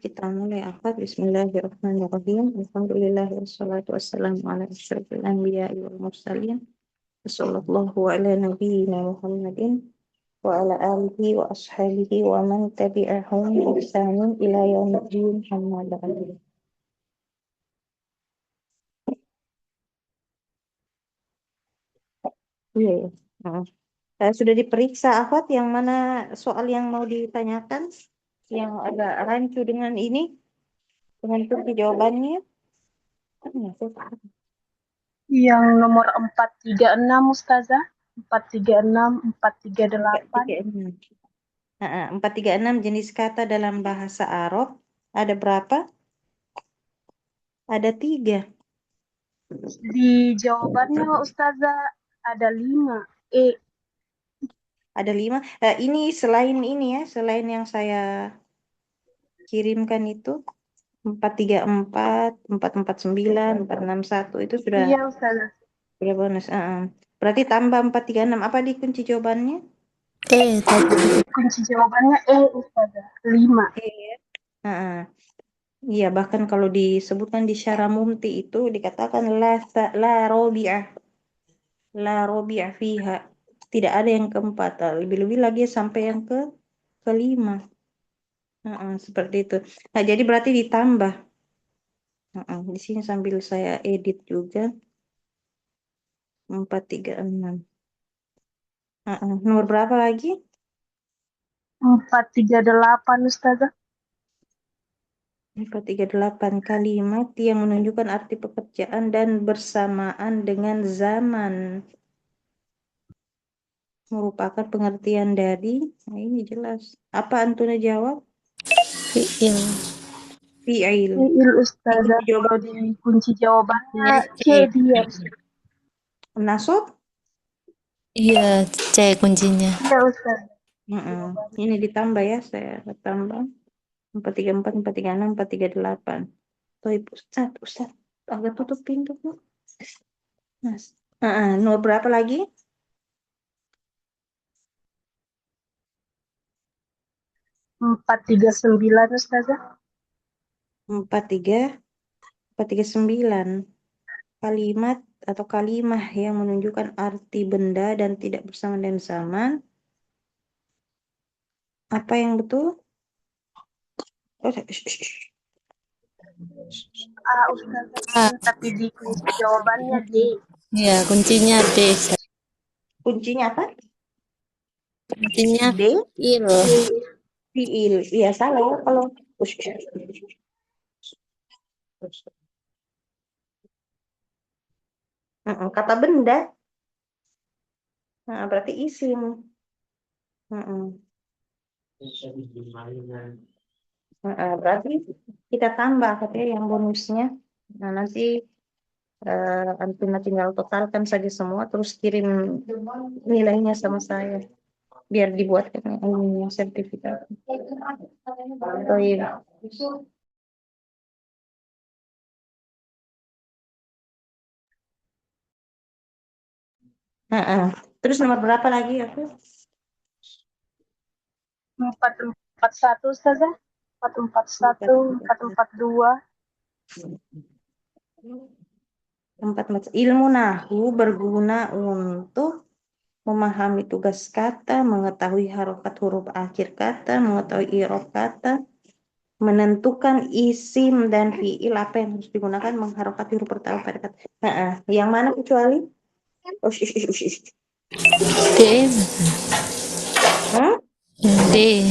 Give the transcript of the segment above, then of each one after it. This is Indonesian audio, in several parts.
kita mulai akad. Bismillahirrahmanirrahim. Alhamdulillah wassalatu wassalamu ala asyrofil anbiya'i wal mursalin. Wassallallahu ala nabiyyina Muhammadin wa ala alihi wa ashabihi wa man tabi'ahum bi ihsanin ila yaumiddin. Amma ba'du. Iya, ya. Heeh. Sudah diperiksa akhwat yang mana soal yang mau ditanyakan yang agak rancu dengan ini dengan kunci jawabannya. Saya tahu. Yang nomor 436 Ustazah. 436, 438. 436. 436 jenis kata dalam bahasa Arab ada berapa? Ada 3. Di jawabannya Ustazah ada 5. Ada 5. Ini selain ini ya, selain yang saya kirimkan itu 434, 449, 461 itu sudah Iya Ustazah. bonus. Berarti tambah 436 apa di kunci jawabannya? Kunci jawabannya Ustazah. 5. Heeh. Iya, bahkan kalau disebutkan di syarah mumti itu dikatakan la robi'ah, la robi'ah fiha. Tidak ada yang keempat. Lebih-lebih lagi sampai yang kelima. Seperti itu. Nah, jadi berarti ditambah. Di sini sambil saya edit juga. 436. Nomor berapa lagi? 438 Ustazah. 438 kalimat yang menunjukkan arti pekerjaan dan bersamaan dengan zaman. Merupakan pengertian dari, nah ini jelas. Apa Antuna jawab? Fi'il. Fi'il. Fi'il Ustazah. Kalau di kunci jawabannya C dia. Nasab? Iya, C kuncinya. Iya Ustazah. Ini ditambah ya, saya tambah 434, 436, 438. Toib Ustaz, agak tutup pintu tuh. Mas. Nomor berapa lagi? 439 Ustazah. 439. Kalimat atau kalimah yang menunjukkan arti benda dan tidak bersama dan zaman. Apa yang betul? Ustazah, tapi di kunci jawabannya D. Iya, kuncinya D. Kuncinya apa? Kuncinya D? fi'il. Fi'il. Iya, salah ya kalau kata benda. Berarti isim. Berarti kita tambah katanya yang bonusnya. Nah, nanti Antuna tinggal totalkan saja semua terus kirim nilainya sama saya biar dibuatkan ininya sertifikat. Baik. Terus nomor berapa lagi aku? 441 Ustazah. 441, 442. Ilmu nahu berguna untuk memahami tugas kata, mengetahui harokat huruf akhir kata, mengetahui i'rab kata, menentukan isim dan fiil apa yang harus digunakan mengharokati huruf pertama pada kata. Yang mana kecuali? D. D.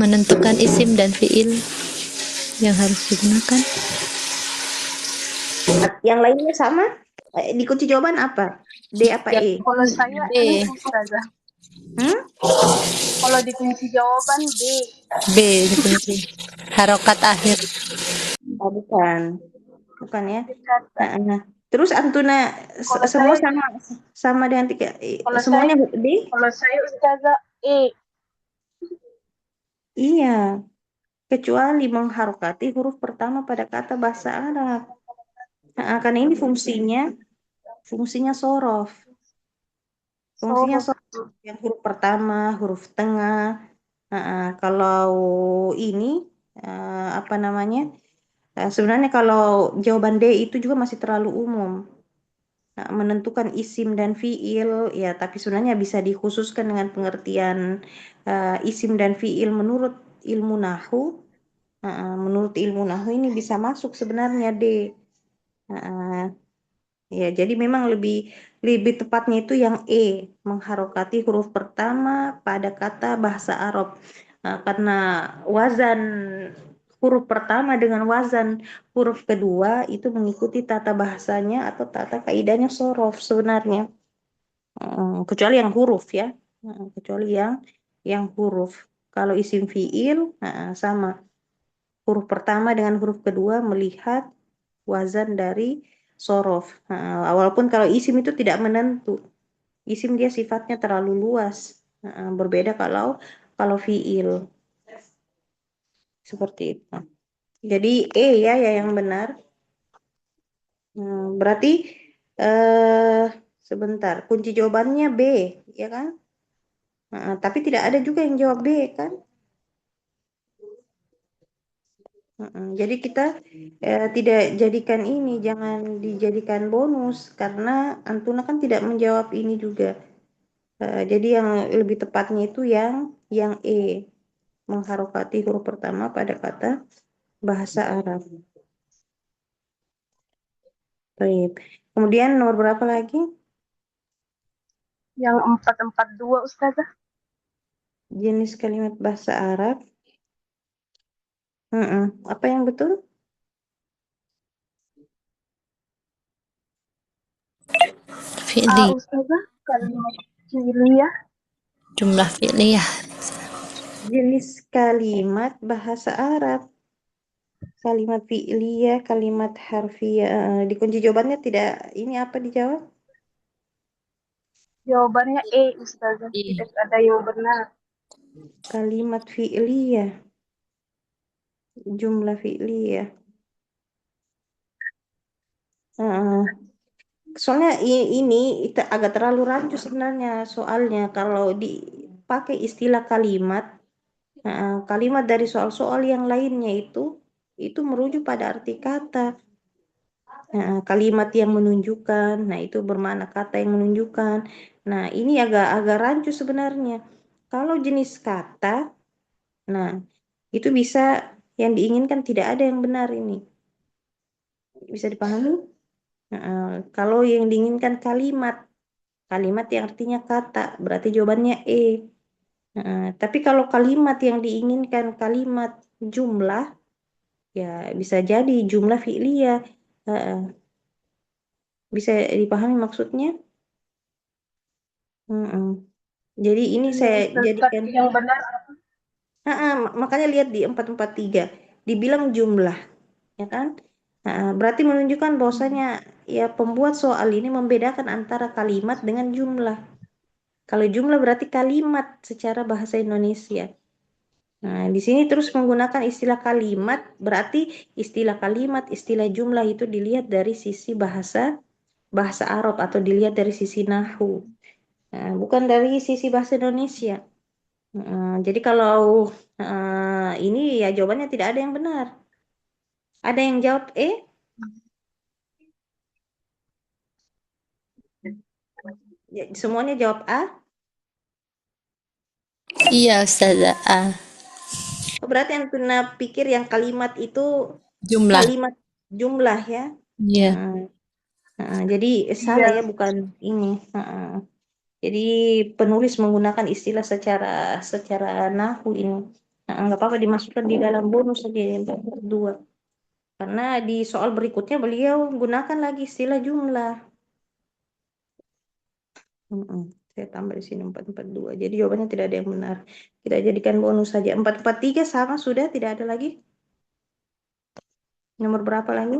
Menentukan isim dan fiil yang harus digunakan. Yang lainnya sama? Di kunci jawaban apa? D apa E? Kalau saya B. Ustazah. Kalau di kunci jawaban B. B dikunci. Harokat akhir. Bukan. Bukan ya. Terus Antuna semua sama dengan tiga. Semuanya D? Kalau saya Ustazah E. Iya. Kecuali mengharokati huruf pertama pada kata bahasa Arab. Karena ini fungsinya sorof. Fungsinya sorof yang huruf pertama, huruf tengah, Kalau ini apa namanya? Sebenarnya kalau jawaban D itu juga masih terlalu umum. Menentukan isim dan fiil ya, tapi sebenarnya bisa dikhususkan dengan pengertian isim dan fiil menurut ilmu nahu. Menurut ilmu nahu ini bisa masuk sebenarnya D. Ya, jadi memang lebih lebih tepatnya itu yang E, mengharokati huruf pertama pada kata bahasa Arab. Karena wazan huruf pertama dengan wazan huruf kedua itu mengikuti tata bahasanya atau tata kaidahnya sorof sebenarnya. Kecuali yang huruf ya. Kecuali yang huruf. Kalau isim fiil sama huruf pertama dengan huruf kedua melihat wazan dari sorof. Walaupun kalau isim itu tidak menentu, isim dia sifatnya terlalu luas. Berbeda kalau fiil seperti itu. Jadi ya yang benar. Berarti eh sebentar, kunci jawabannya B, ya kan? Tapi tidak ada juga yang jawab B kan? Jadi kita tidak jadikan ini, jangan dijadikan bonus karena Antuna kan tidak menjawab ini juga. Jadi yang lebih tepatnya itu yang E, mengharokati huruf pertama pada kata bahasa Arab. Baik. Kemudian nomor berapa lagi? Yang 442 Ustazah. Jenis kalimat bahasa Arab. Apa yang betul? Fi'li. Ustazah, kalimat fi'liyah. Jumlah fi'liyah. Jenis kalimat bahasa Arab. Kalimat fi'liyah, kalimat harfiah. Di kunci jawabannya tidak ini apa dijawab? Jawabannya E, Ustazah. Tidak ada yang benar. Kalimat fi'liyah, jumlah fi'liyah. Soalnya ini itu agak terlalu rancu sebenarnya soalnya kalau dipakai istilah kalimat, kalimat dari soal-soal yang lainnya itu merujuk pada arti kata. Kalimat yang menunjukkan, nah itu bermakna kata yang menunjukkan. Nah ini agak rancu sebenarnya. Kalau jenis kata, nah itu bisa yang diinginkan tidak ada yang benar ini. Bisa dipahami? Kalau yang diinginkan kalimat, kalimat yang artinya kata, berarti jawabannya E. Tapi kalau kalimat yang diinginkan kalimat jumlah, ya bisa jadi jumlah fi'liyah. Bisa dipahami maksudnya? Jadi ini saya jadikan, Yang benar. makanya lihat di 443, dibilang jumlah, ya kan? Berarti menunjukkan bahwasanya ya pembuat soal ini membedakan antara kalimat dengan jumlah. Kalau jumlah berarti kalimat secara bahasa Indonesia. Nah, di sini terus menggunakan istilah kalimat, berarti istilah kalimat, istilah jumlah itu dilihat dari sisi bahasa Arab atau dilihat dari sisi nahu. Bukan dari sisi bahasa Indonesia. Jadi kalau ini ya jawabannya tidak ada yang benar. Ada yang jawab E? Ya, semuanya jawab A? Iya, Ustazah. Berarti yang Tuna pikir yang kalimat itu Jumlah. kalimat jumlah ya? Iya. Jadi salah ya, Iya. bukan ini. Jadi penulis menggunakan istilah secara nahu ini. Nggak apa-apa dimasukkan di dalam bonus saja yang kedua. Karena di soal berikutnya beliau gunakan lagi istilah jumlah. Saya tambah di sini 442. Jadi jawabannya tidak ada yang benar. Kita jadikan bonus saja. 443 sama sudah, tidak ada lagi. Nomor berapa lagi?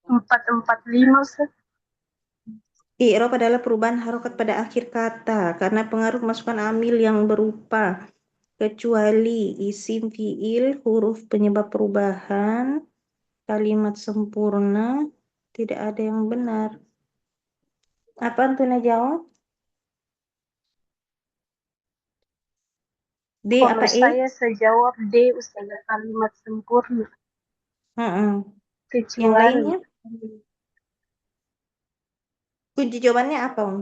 445 Ustazah. I'rab adalah perubahan harokat pada akhir kata karena pengaruh masukan amil yang berupa kecuali isim fiil, huruf penyebab perubahan, kalimat sempurna, tidak ada yang benar. Apa Antuna jawab? D Kalau apa E? saya sejawab D, Ustazah, kalimat sempurna. Heeh. Yang Kecuali lainnya? Kunci jawabannya apa, Om?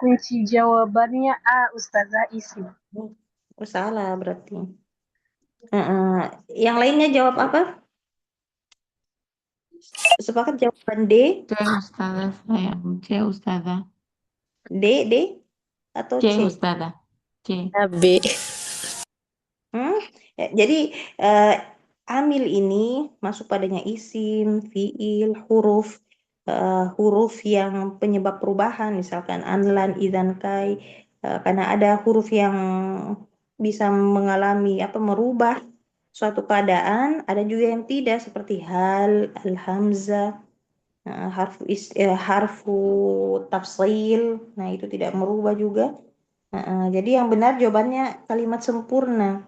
kunci jawabannya A, Ustazah, isim. Oh, salah berarti. Heeh. Yang lainnya jawab apa? Sepakat jawaban D, C Ustazah sayang. C Ustazah. D atau C C? Ustazah. C. B. Hmm? Jadi eh, amil ini masuk padanya isim, fiil, huruf yang penyebab perubahan, misalkan anlan, idan, kai, karena ada huruf yang bisa mengalami merubah suatu keadaan, ada juga yang tidak seperti hal, al-hamzah, harfu tafsil, nah itu tidak merubah juga. Jadi yang benar jawabannya kalimat sempurna.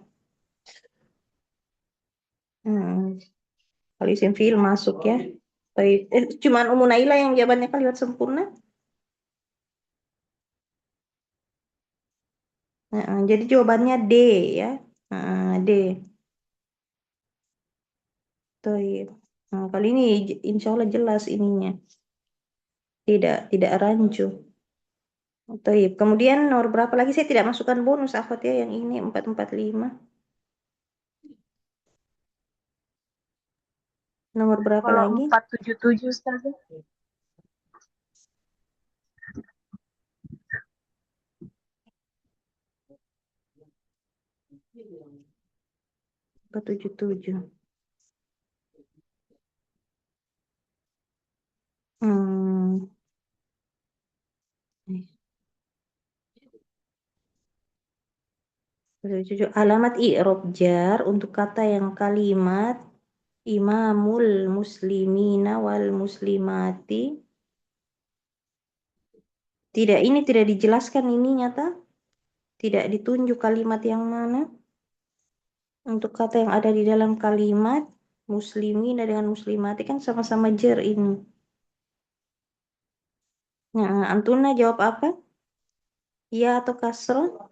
Hmm. Kalau isim fiil masuk ya. Baik. Cuman Umu Naila yang jawabannya kalimat sempurna. Jadi jawabannya D ya. D. Baik. Nah, kali ini insya Allah jelas ininya. Tidak rancu. Baik. Kemudian nomor berapa lagi? Saya tidak masukkan bonus akhwat ya yang ini 445. Nomor berapa Kalau lagi? 477, Ustazah. Empat tujuh tujuh. Hmm. Alamat i'rab jar untuk kata yang kalimat imamul muslimina wal muslimati. Ini tidak dijelaskan ini nyata. Tidak ditunjuk kalimat yang mana. Untuk kata yang ada di dalam kalimat muslimina dengan muslimati kan sama-sama jar ini. Nah, Antuna jawab apa? Ya atau kasroh?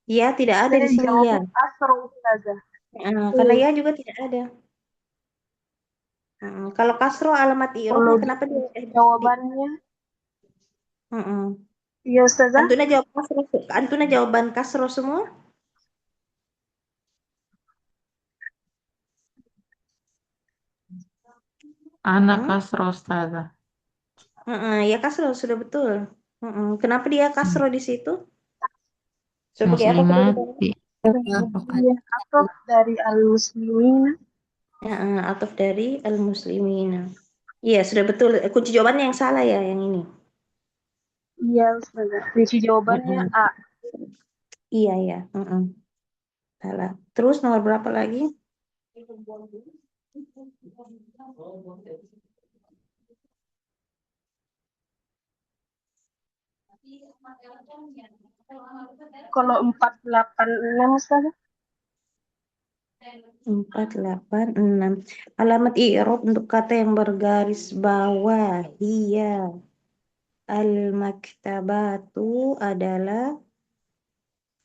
Ya, tidak ada Saya di sini ya. jawabnya kasro, Ustazah. Karena ya juga tidak ada. Kalau kasroh alamat Kalau i'rabnya di kenapa dia kunci jawabannya, Mm-mm. iya Ustazah. Antuna jawab kasroh. Antuna jawaban kasroh semua? Anak Hmm? kasro Ustazah. Ya kasroh sudah betul. Kenapa dia kasroh di situ? Sebagai apa kedudukannya? Muslimati. Apakah Kemudian atof dari al-muslimin. Ataf dari al-muslimina. Iya, sudah betul. Kunci jawabannya yang salah ya, yang ini. Iya Ustazah. Kunci jawabannya Mm-mm. A. Iya, ya. Salah. Terus nomor berapa lagi? Kalau 486, Ustazah. 486. Alamat i'rab untuk kata yang bergaris bawah. Iya. Al-maktabatu adalah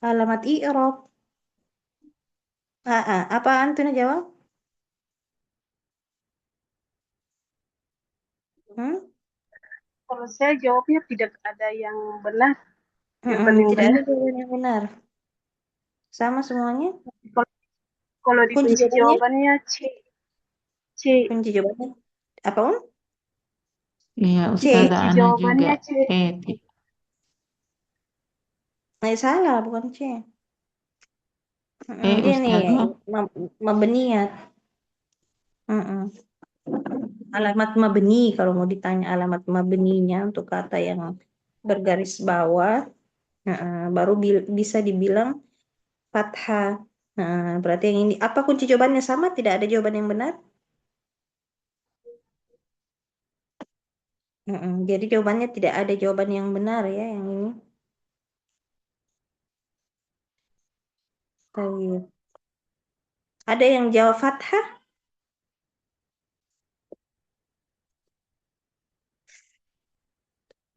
alamat i'rab. Apa Antuna jawab? Hmm? Kalau saya jawabnya tidak ada yang benar. Jawaban yang Tidak ada benar. jawaban yang benar. Sama semuanya. Kalau kalau Kunci dikunci jawabannya? jawabannya C. C. Kunci jawabannya apa, Om? Iya C. Ustazah Kunci Ana juga. jawabannya C. Salah, bukan C. Dia nih Ustazah. mabniyat. Mm-mm. Alamat mabni kalau mau ditanya alamat mabninya untuk kata yang bergaris bawah, baru bisa dibilang fathah. Berarti yang ini apa kunci jawabannya sama? Tidak ada jawaban yang benar. Jadi jawabannya tidak ada jawaban yang benar ya yang ini. Baik. Ada yang jawab fathah?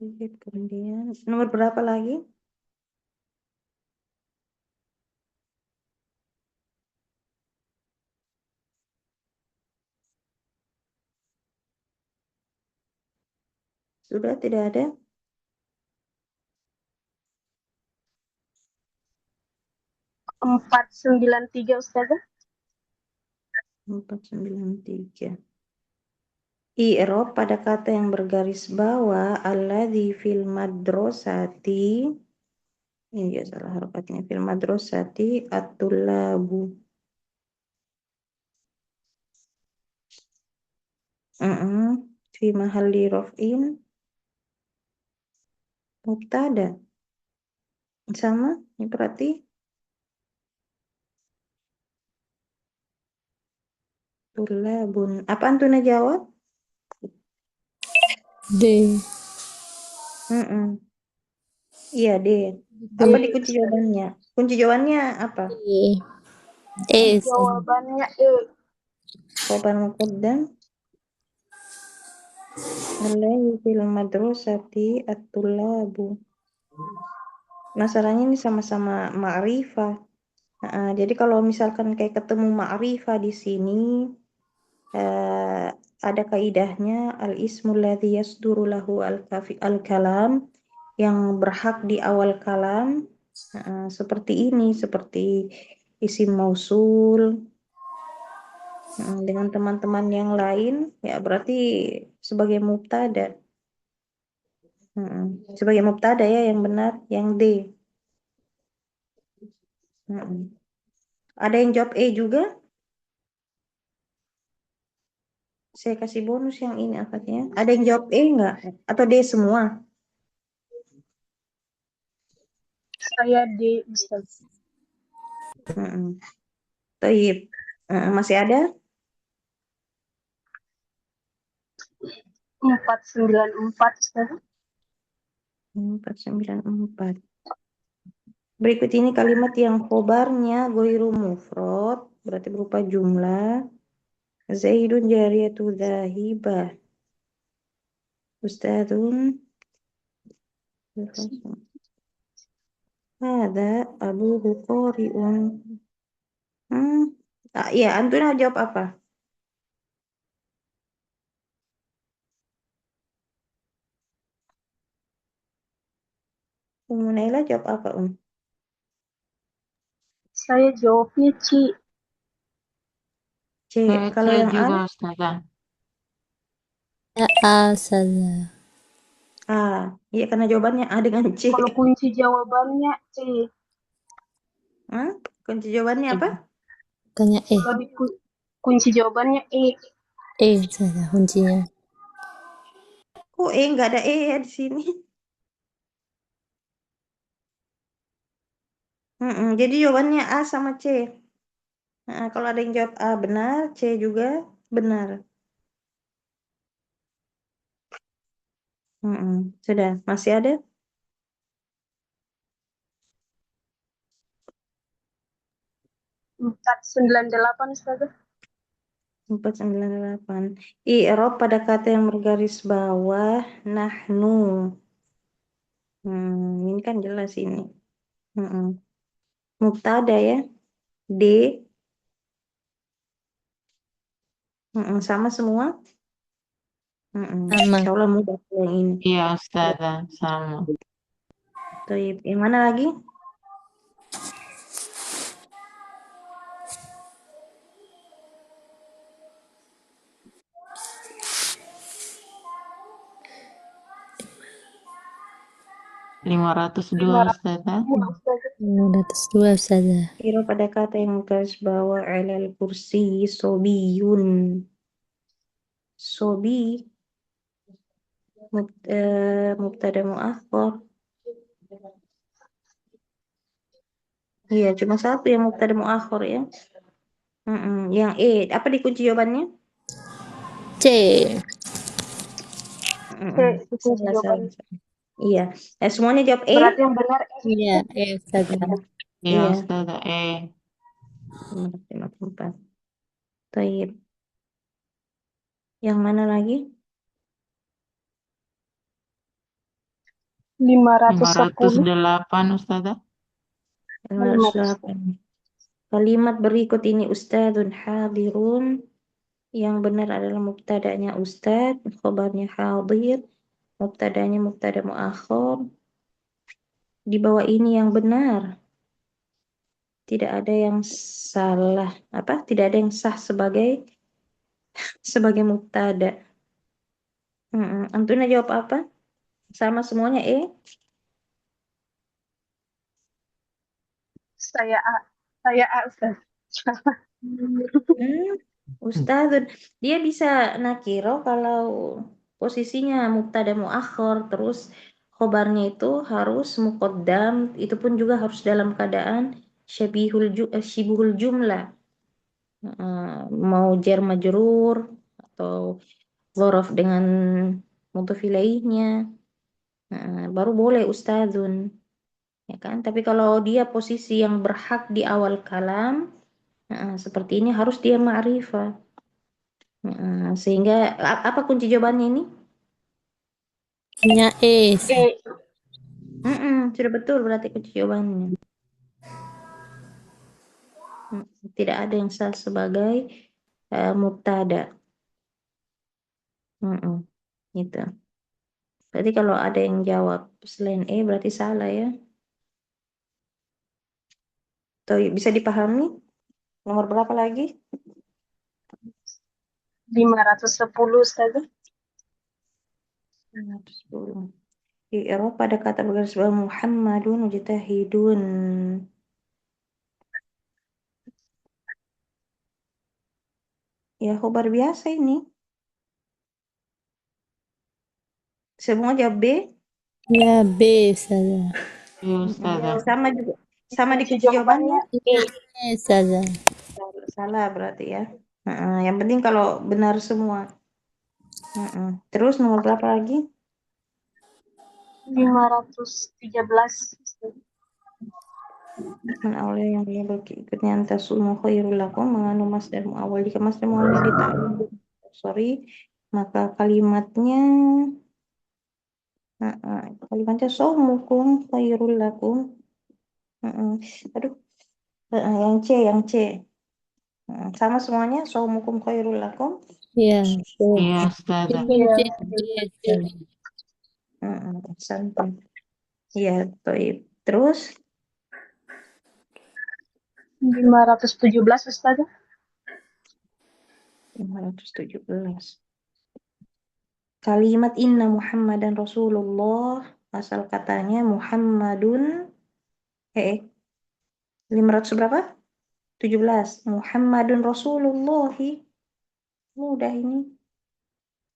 Kemudian nomor berapa lagi? Sudah tidak ada? 493 Ustazah. 493. I'rab pada kata yang bergaris bawah alladzi fil madrasati. Ini dia salah harokatnya. Fil madrasati at-tullabu. Fi mahalli raf'in mubtada. Sama, ini berarti tullabun. Apaan tuh jawab? D. Iya, D. Apa di kunci jawabannya? Kunci jawabannya apa? E. E. Jawabannya E. Khobar muqaddam alladzi fil madrasati at-tullabu. Masalahnya ini sama-sama ma'rifah. Jadi kalau misalkan kayak ketemu ma'rifah di sini ada kaidahnya al-ismul ladzi yasduru lahu al-kalam yang berhak di awal kalam seperti ini, seperti isim mausul dengan teman-teman yang lain ya berarti sebagai mubtada. Sebagai mubtada ya yang benar yang D. Ada yang jawab E juga? Saya kasih bonus yang ini akadnya. Ada yang jawab E enggak? Atau D semua? Saya D Ustazah. Taib. Masih ada? 494 Ustazah. 494. Berikut ini kalimat yang khobarnya goiru mufrad, berarti berupa jumlah. Zaidun jariyatu dhahibah. Ustadun. Ada abuhu qari'un. Iya, Antuna jawab apa? Naila jawab apa, Saya jawabnya C. C. Saya Kalau C yang A? juga Ustazah. A. Salah. A. Iya, karena jawabannya A dengan C. Kalau kunci jawabannya E. Kunci jawabannya apa? Bukannya E. Kalau kunci jawabannya E. E salah kuncinya. Kok E nggak ada E ya di sini? Jadi jawabannya A sama C. Kalau ada yang jawab A benar, C juga benar. Sudah, masih ada? 498 Ustazah. 498. I'rab pada kata yang bergaris bawah nahnu. Ini kan jelas ini. Mubtada ya. D. Sama semua? Sama. Insya Allah mudah yang ini. Iya Ustazah, sama. Taib. Yang mana lagi? Lima ratus dua Ustazah. 502 saja. I'rab pada kata yang bergaris bawah alal kursi sobiyun. Sobi mubtada muakhar. Iya, cuma satu yang mubtada muakhar ya. Yang E, apa dikunci jawabannya? C. C kunci jawabannya. Iya. Semuanya jawab E. Berarti yang benar E. Iya, saja. Iya Iya. Ustazah, 554. Taib. Yang mana lagi? 510. 508 Ustazah. 508. Kalimat berikut ini ustadzun hadirun. Yang benar adalah mubtada'nya ustadz, khobarnya hadir, mubtada'nya mubtada muakhir. Di bawah ini yang benar. Tidak ada yang salah. Tidak ada yang sah sebagai mubtada. Antuna jawab apa? Sama semuanya Saya A. Saya A, Ustaz. Ustadzun. Dia bisa nakiro kalau posisinya mubtada muakhir, terus khobarnya itu harus muqaddam, itu pun juga harus dalam keadaan syibhul jumlah. Mau jar majrur atau dzaraf dengan mudhof ilaihnya. Baru boleh ustadzun. Ya kan? Tapi kalau dia posisi yang berhak di awal kalam, seperti ini harus dia ma'rifah. Sehingga apa kunci jawabannya ini? Hanya E. E. Sudah betul berarti kunci jawabannya. Tidak ada yang sah sebagai mubtada. Gitu. Berarti kalau ada yang jawab selain E berarti salah ya. Tuh, bisa dipahami? Nomor berapa lagi? 510, Ustaz. 510. Di Eropa ada kata bergaris bawah Muhammadun mujtahidun. Ya, khobar biasa ini. Semua jawab B. Ya, B saja. Iya Ustazah. Sama juga. Sama di Kunci kunci jawabannya. jawabannya E. E saja. Salah berarti ya. Yang penting kalau benar semua. Terus nomor berapa lagi? 513, Ustaz. Man awalnya yang dia ikutnya antasumu khairul lakum, mengandung masdar muawwal. Jika masdar muawwalnya ditaklil sorry, maka kalimatnya saumukum khairul lakum. Aduh, yang C. Sama semuanya saumukum khairul lakum. Ya, Iya Ustazah. kunci D saja. Santai. Iya, baik. Terus 517, Ustaz. 517. Kalimat inna Muhammadan Rasulullah, asal katanya Muhammadun 500 berapa? 17. Muhammadun Rasulullahi. Mudah ini.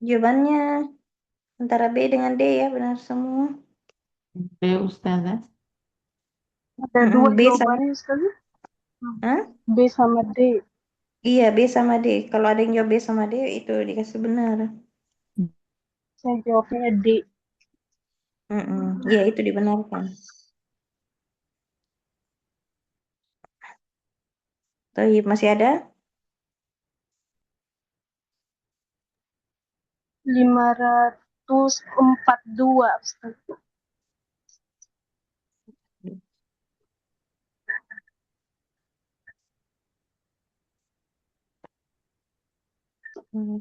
Jawabannya antara B dengan D ya, benar semua. B Ustazah. Ada dua B sama jawabannya, Ustaz. Hah? B sama D. Iya, B sama D. Kalau ada yang jawab B sama D, itu dikasih benar. Saya jawabnya D. Iya, itu dibenarkan. Tapi masih ada? 542, Ustaz.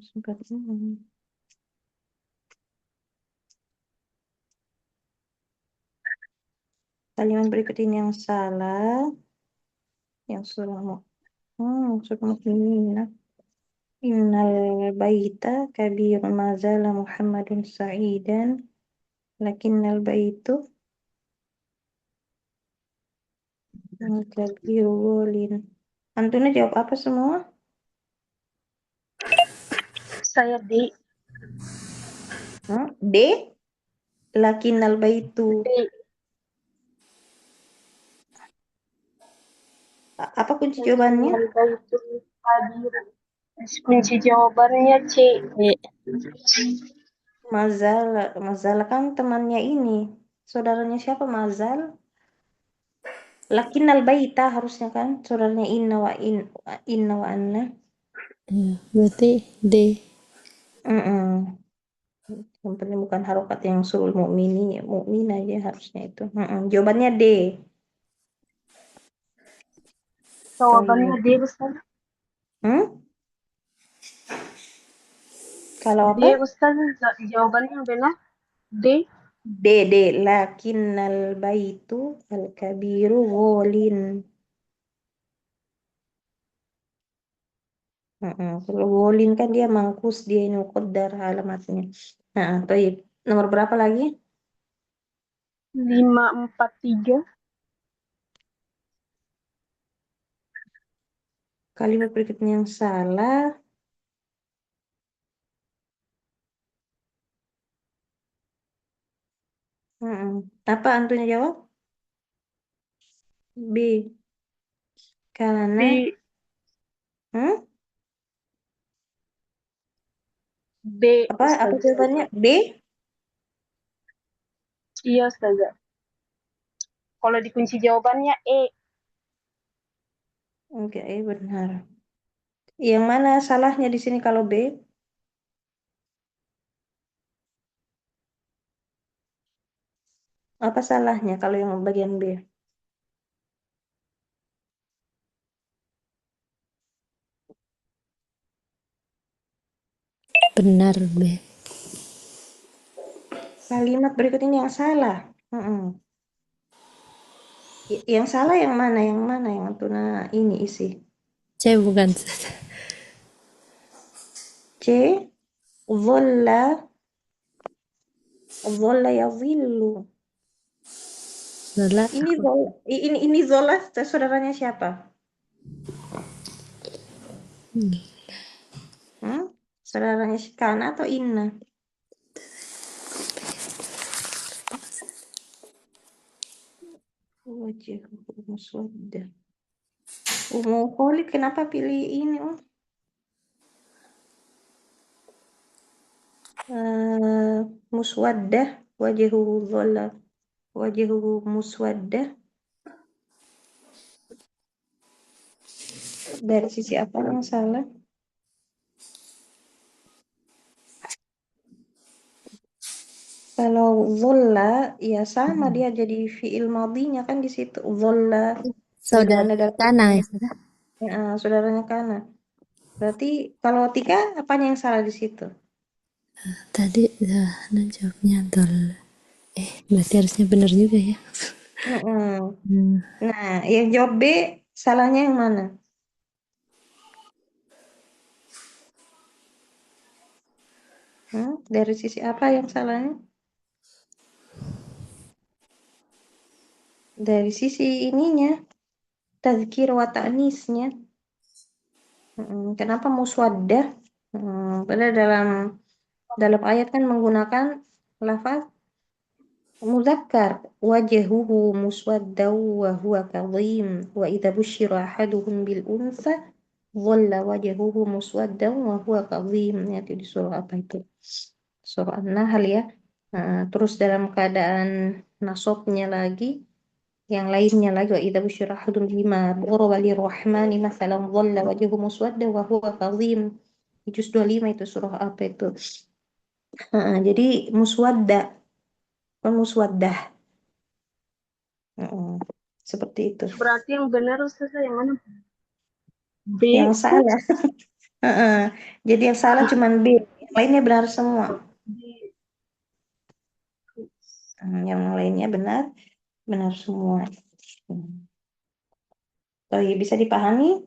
Sempat. Kalimat berikut ini yang salah. Yang surah Mu'minah. Innal baita kabir mazala Muhammadun sa'idan. Lakinnal baitu kabir walin. Antunya jawab apa semua? Saya D. D. Lakinnal baitu. D. Apa kunci jawabannya? Baitu hadir. Kunci jawabannya C. E. Mazal kan temannya ini. Saudaranya siapa Mazal? Lakinnal baita harusnya kan saudaranya inna wa anna. Ya, berarti D. Yang penting bukan harokat yang sul mukmini, mukmin aja harusnya itu. Jawabannya D. Jawabannya Toyib. D, Ustaz. Hmm? Kalau D, apa? Ustaz. Jawabannya yang benar D. D, D. Lakinnal baitu al-kabiru gholin. Kalau gholin kan dia mangkus, dia ini muqaddar alamatnya. Toyib. Nomor berapa lagi? 543. Kalimat berikutnya yang salah. Apa antunya jawab? B. Karena B. hmm? B, Apa Ustaz. jawabannya? B. Iya, Ustaz. Kalau dikunci jawabannya E. Oke, benar. Yang mana salahnya di sini kalau B? Apa salahnya kalau yang bagian B? Benar, B. Kalimat berikut ini yang salah. Yang salah yang mana? Yang mana yang tuna ini isi? C bukan. C. Dhalla. Dhalla yadhillu. Zola. Ini Zola saudaranya siapa? Hmm? Saudaranya si Kana atau Inna? Wajah muswaddah. Umu Khalid kenapa pilih ini? Muswaddah. Wajahuhu dhalla. Wajahuhu muswaddah. Dari sisi apa yang salah? Kalau dhalla ya sama dia jadi fiil madinya kan di situ. Dhalla Saudara bagaimana dalam Kana ya, Ustaz? saudaranya Kana. Berarti kalau Tika apanya yang salah di situ? Tadi jawabnya Dol. Berarti harusnya benar juga ya. Mm-mm. Hmm. Nah, yang jawab B salahnya yang mana? Dari sisi apa yang salahnya? Dari sisi ininya, tazkir wa ta'nisnya. Kenapa muswaddah? Padahal dalam ayat kan menggunakan lafaz muzakkar. Wajhuhu muswaddaw wa huwa kadhim. Wa idza busyira ahaduhum bil unsa dhalla wajhuhu muswaddaw wa huwa kadhim. Itu di surah apa itu? Surah An-Nahl ya. Terus dalam keadaan nasabnya lagi, yang lainnya lagi wa idza busyira ahadun bima daraba lirrahmani masalan dhalla wajhuhu muswadda wa huwa kadhim. Di juz 25 itu surah apa itu? Jadi muswadda, bukan muswaddah. Heeh. Seperti itu. Berarti yang benar, Ustaz, yang mana? B, Yang Ustaz. salah. Heeh. Jadi yang salah cuman B, yang lainnya benar semua. D. Yang lainnya benar, benar semua. Oh, iya, bisa dipahami?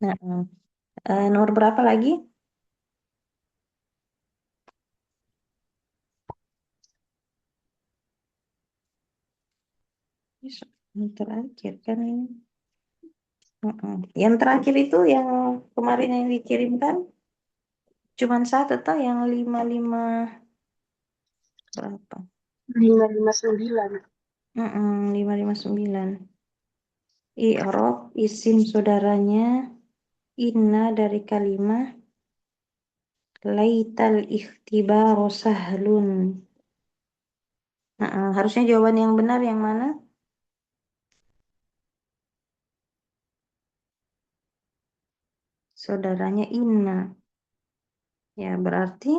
Nah, nomor berapa lagi? Yang terakhir kan ini. Yang terakhir itu yang kemarin yang dikirimkan cuman satu toh yang 55 berapa? 559. 559. I'rab isim saudaranya inna dari kalimat laital ikhtibaru sahlun. Harusnya jawaban yang benar yang mana? Saudaranya inna. Ya, berarti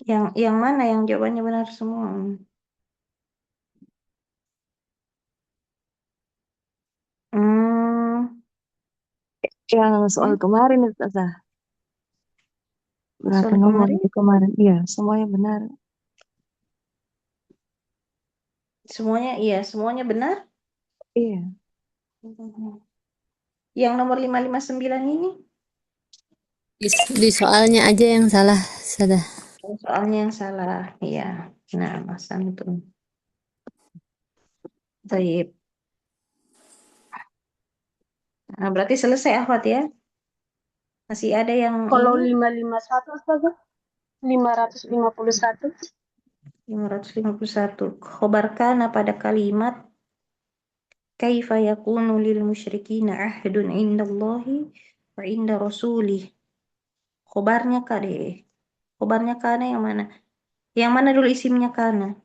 yang mana yang jawabannya benar semua? Hmm, Yang soal hmm, kemarin Ustazah, berapa soal nomor kemarin itu kemarin? Iya, semuanya benar. semuanya benar. Iya, Yang nomor 559 ini Di soalnya aja yang salah, sudah. soalnya yang salah. Iya. Nah, Mas Antun. Baik. Nah, berarti selesai Ahwat ya. Masih ada yang Kalau ini 551 Ustazah, 551. 551. Khobarkana pada kalimat kaifa yakunu lil musyrikina ahdun indallahi wa inda rasulih. Khobarnya deh. Khobarnya kana yang mana? Yang mana dulu isimnya kana?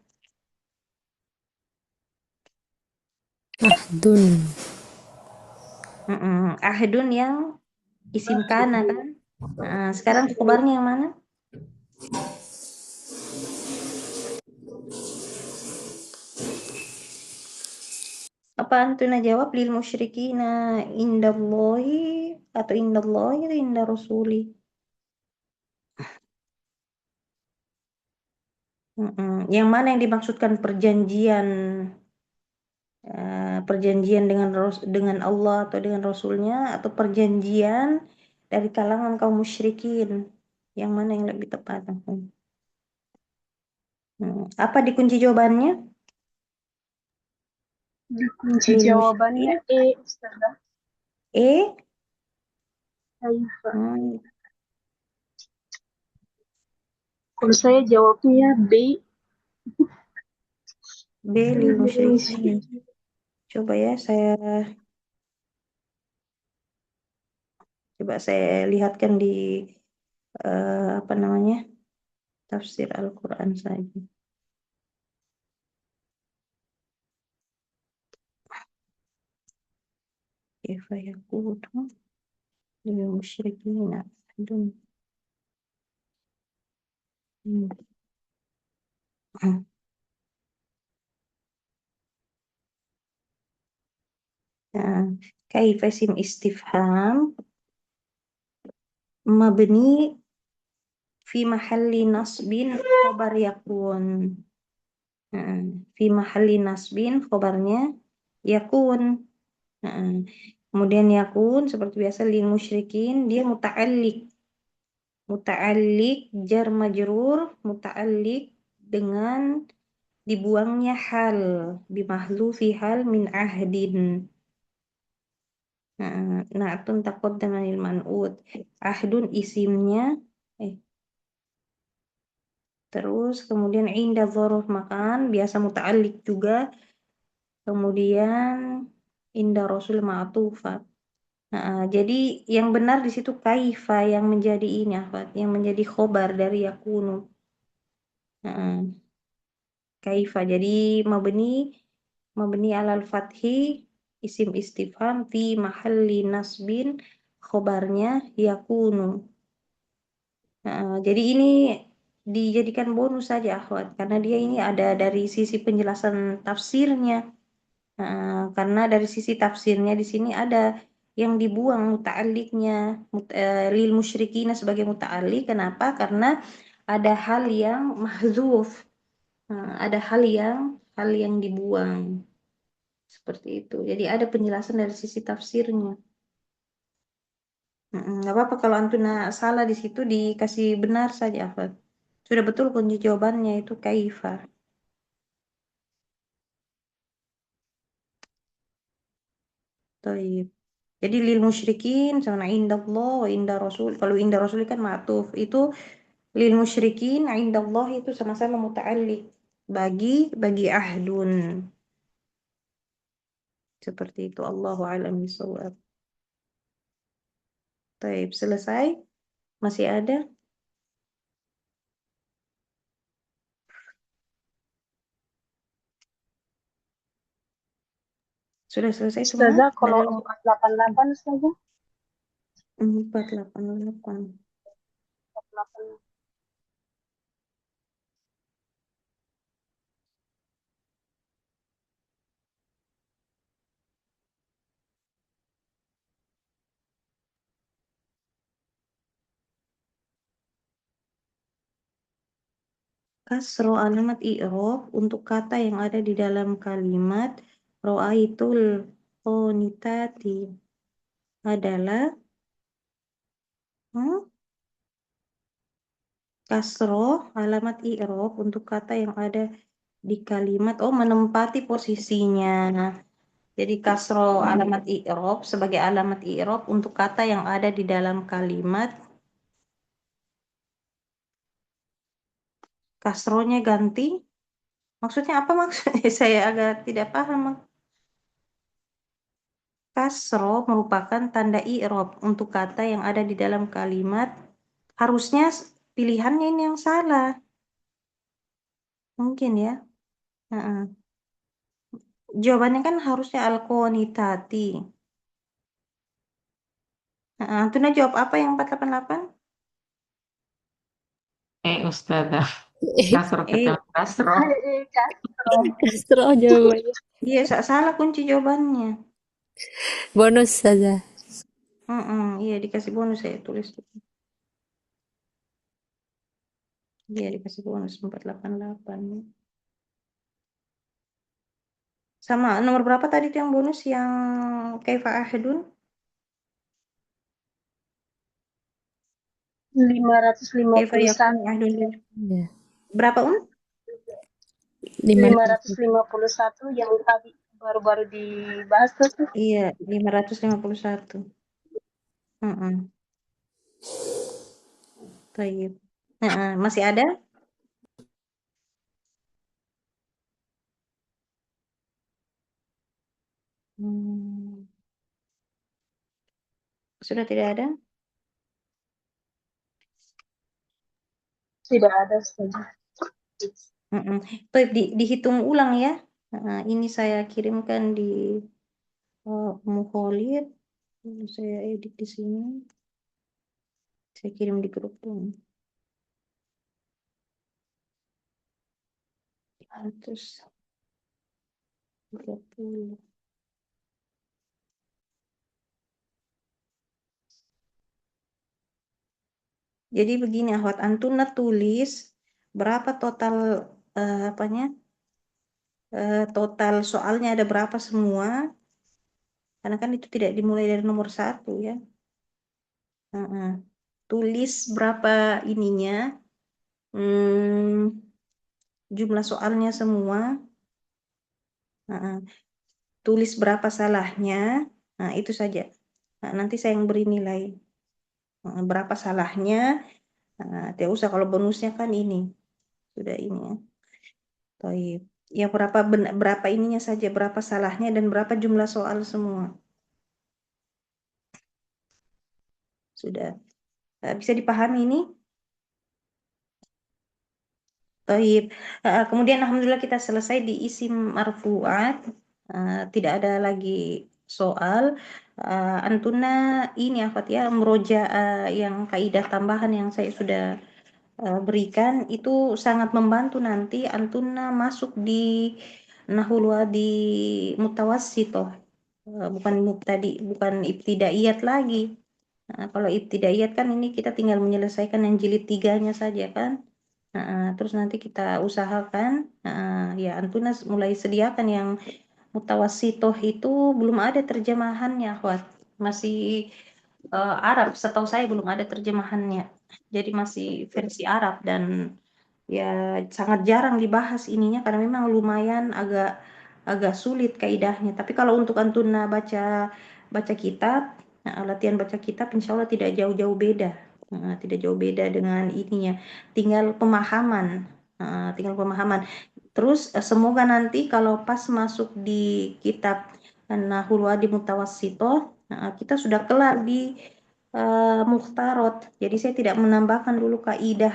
Dun. Ahdun yang isim kana kan? Nah, sekarang khobarnya yang mana? Apa Antuna jawab lil musyrikina indallahi atau indallahi atau inda rasuli? Yang mana yang dimaksudkan perjanjian dengan Allah atau dengan Rasulnya atau perjanjian dari kalangan kaum musyrikin? Yang mana yang lebih tepat? Apa dikunci jawabannya? Kunci Lil jawabannya musyrikin. Ustazah. E. Kaifa. Hmm, Kalau saya jawabnya B. B lil musyrikin. Coba ya saya lihatkan di apa namanya tafsir Al-Quran saja. Kaifa yakunu lil musyrikin ahdun. Nah, kaifa isim istifham mabni fi mahalli nasbin khobar yakun. Nah, fi mahalli nasbin khobarnya yakun. Nah, kemudian yakun seperti biasa lil musyrikin dia muta'alliq jar majrur muta'alliq dengan dibuangnya hal bimahlufi hal min ahdin. Na'tun taqaddama lil man'ut. Ahdun isimnya terus kemudian inda dzaruf makan biasa muta'alliq juga. Kemudian inda rasul ma'tufa. Jadi yang benar di situ kaifa yang menjadi ini Ahmad, yang menjadi khobar dari yakunu. Kaifa jadi mabni alal fathi isim istifham fi mahalli nasbin khobarnya yakunu. Jadi ini dijadikan bonus saja akhwat karena dia ini ada dari sisi penjelasan tafsirnya. Karena dari sisi tafsirnya di sini ada yang dibuang muta'alliqnya lil musyrikina sebagai muta'alliq. Kenapa? Karena ada hal yang mahdzuf. Ada hal yang dibuang seperti itu. Jadi ada penjelasan dari sisi tafsirnya. Nggak apa-apa kalau Antuna salah di situ dikasih benar saja, Afad. Sudah betul kunci jawabannya itu kaifa. Taib. Jadi lil musyrikin sama indallah wa inda rasul. Kalau inda rasul kan ma'tuf. Itu lil musyrikin indallah itu sama-sama muta'alliq bagi ahdun. Seperti itu. Allahu a'lam bishawab. Taib, selesai? Masih ada? Sudah selesai semua? Ustazah, kalau Dari 488 Ustazah. 488. 488. Kasro alamat i'rob untuk kata yang ada di dalam kalimat ro'aitul qonitati adalah kasro alamat i'rob untuk kata yang ada di kalimat menempati posisinya. Jadi kasro alamat i'rob sebagai alamat i'rob untuk kata yang ada di dalam kalimat, kasronya ganti. Maksudnya apa maksudnya? Saya agak tidak paham. Kasro merupakan tanda i'rob untuk kata yang ada di dalam kalimat. Harusnya pilihannya ini yang salah. Mungkin ya. Heeh. Jawabannya kan harusnya al-qonitati. Antuna jawab apa yang 488? Ustazah. Kasro Eh, ketemu kasro. Castro. Castro jawabannya. iya salah kunci jawabannya. Bonus saja. Iya dikasih bonus saya tulis. Iya dikasih bonus 488. Sama nomor berapa tadi tuh yang bonus yang kaifa ahdun? 551. Kaifa yakun ahdun. Ya. Berapa 551 yang tadi baru-baru dibahas tuh. Iya, 551. Baik. Masih ada? Sudah tidak ada? Tidak ada Ustazah. Baik, dihitung ulang ya. Ini saya kirimkan di Khalid. Saya edit di sini. Saya kirim di grup tuh. 130. Jadi begini Ahwat, Antuna tulis berapa total total soalnya ada berapa semua, karena kan itu tidak dimulai dari nomor 1 ya. Tulis berapa ininya, jumlah soalnya semua. Tulis berapa salahnya, itu saja. Nanti saya yang beri nilai berapa salahnya. Tidak usah kalau bonusnya kan ini sudah ini ya. Baik. Ya berapa ininya saja, berapa salahnya dan berapa jumlah soal semua. Sudah. Bisa dipahami ini? Baik. Kemudian alhamdulillah kita selesai di isim marfu'at. Tidak ada lagi soal. Antuna ini Akhwat ya, meroja yang kaidah tambahan yang saya sudah berikan itu sangat membantu nanti Antuna masuk di nahul wadi mutawassitoh. Bukan mubtadi, bukan ibtidaiyat lagi. Kalau ibtidaiyat kan ini kita tinggal menyelesaikan yang jilid 3-nya saja kan. Terus nanti kita usahakan ya Antuna mulai sediakan yang mutawassitoh itu belum ada terjemahannya Akhwat. Masih Arab, setahu saya belum ada terjemahannya. Jadi masih versi Arab dan ya sangat jarang dibahas ininya karena memang lumayan agak sulit kaidahnya. Tapi kalau untuk Antuna baca kitab, latihan baca kitab insya Allah tidak jauh-jauh beda. Tidak jauh beda dengan ininya. Tinggal pemahaman. Terus semoga nanti kalau pas masuk di kitab Nahul Wadi Mutawassito, kita sudah kelar di Mukhtarot. Jadi saya tidak menambahkan dulu kaidah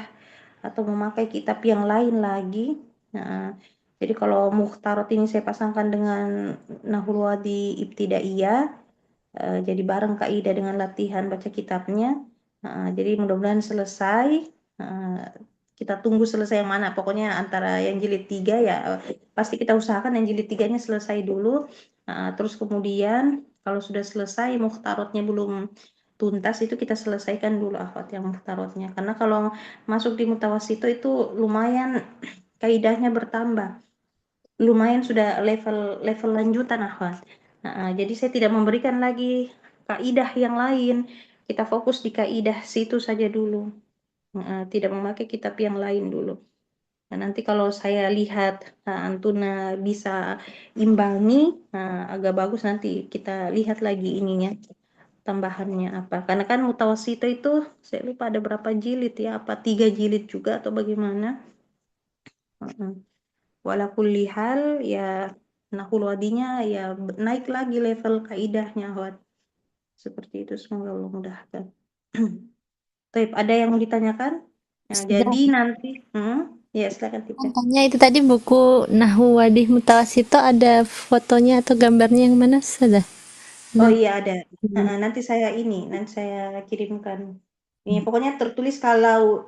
atau memakai kitab yang lain lagi. Jadi kalau mukhtarot ini saya pasangkan dengan Nahul Wadi Ibtidaiyah, jadi bareng kaidah dengan latihan baca kitabnya. Jadi mudah-mudahan selesai. Kita tunggu selesai yang mana. Pokoknya antara yang jilid 3 ya pasti kita usahakan yang jilid 3-nya selesai dulu. Terus kemudian kalau sudah selesai mukhtarotnya belum tuntas itu kita selesaikan dulu akhwat yang mukhtarotnya. Karena kalau masuk di mutawasito itu lumayan kaidahnya bertambah. Lumayan sudah level lanjutan akhwat. Jadi saya tidak memberikan lagi kaidah yang lain. Kita fokus di kaidah situ saja dulu. Tidak memakai kitab yang lain dulu. Nah, nanti kalau saya lihat Antuna bisa imbangi, agak bagus nanti kita lihat lagi ininya tambahannya apa. Karena kan mutawasito itu saya lupa ada berapa jilid ya, apa 3 jilid juga atau bagaimana. Wala kulli hal ya nahul wadinya ya naik lagi level kaidahnya Ahwat. Seperti itu semoga Allah mudahkan. Baik, ada yang mau ditanyakan? Nah, Sudah. jadi nanti ya silakan Tika. Tanya itu tadi buku Nahwu Wadih Mutawasito ada fotonya atau gambarnya yang mana sudah? Oh iya ada. Nanti saya kirimkan. Ini pokoknya tertulis kalau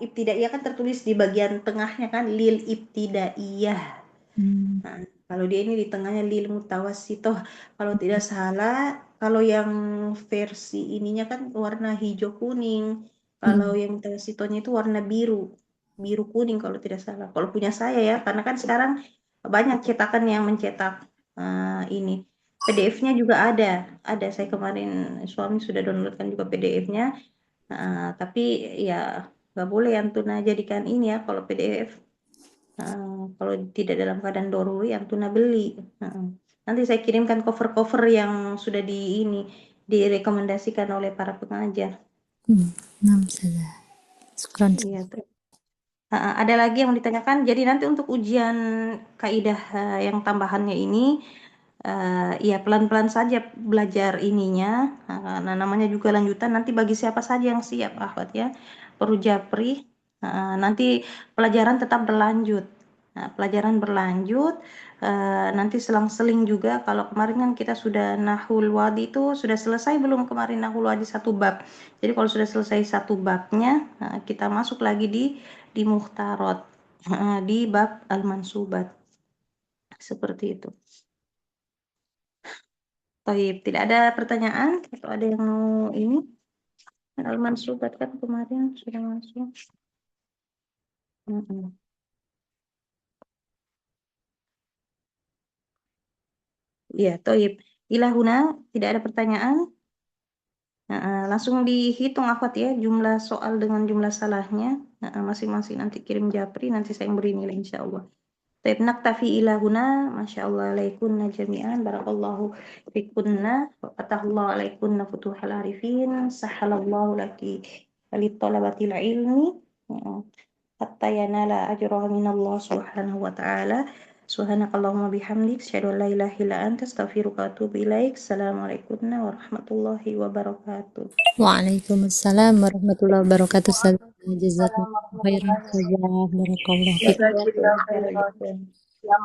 ibtidaiyah kan tertulis di bagian tengahnya kan lil ibtidaiyah. Nah, kalau dia ini di tengahnya lil mutawassitoh. Kalau tidak salah, kalau yang versi ininya kan warna hijau kuning. Kalau yang mutawassitohnya itu warna biru. Biru kuning kalau tidak salah. Kalau punya saya ya, karena kan sekarang banyak cetakan yang mencetak ini. PDF-nya juga ada. Ada, saya kemarin suami sudah downloadkan juga PDF-nya. Tapi ya nggak boleh Antuna jadikan ini ya kalau PDF. Kalau tidak dalam keadaan doruri Antuna beli. Nanti saya kirimkan cover-cover yang sudah direkomendasikan oleh para pengajar. Nah, sudah. Syukran. Iya, ada lagi yang ditanyakan. Jadi nanti untuk ujian kaidah yang tambahannya ini ya pelan-pelan saja belajar ininya. Nah, namanya juga lanjutan. Nanti bagi siapa saja yang siap, Ahwat ya, Perlu Japri. Nanti pelajaran tetap berlanjut. Pelajaran berlanjut. Nanti selang-seling juga. Kalau kemarin kan kita sudah Nahul Wadi itu sudah selesai belum kemarin Nahul Wadi 1 bab. Jadi kalau sudah selesai 1 babnya, kita masuk lagi di Mukhtarot, di bab Al-Mansubat. Seperti itu. Baik, tidak ada pertanyaan atau ada yang mau ini? Al-Mansubat kan kemarin sudah masuk. Iya, toib. Ilahuna, tidak ada pertanyaan. Langsung dihitung akhwat ya, jumlah soal dengan jumlah salahnya. Masing-masing nanti kirim Japri, nanti saya beri nilai insya Allah. Taib naktafi ilahuna, Masya Allah alaikunna jami'an, barakallahu fikunna, wa fatahullahu alaikunna futuhal arifin, sahalallahu laki litolabatil ilmi, hatta yanala ajroha minallah subhanahu wa ta'ala. Subhanakallahumma bihamdik, asyhadu an la ilaha illa anta, astaghfiruka wa atubu ilaik. Assalamualaikum warahmatullahi wabarakatuh. Waalaikumsalam warahmatullahi wabarakatuh. Jazakumullah khairan. Barakallahu fiik. Jazakallah khairan. Ya,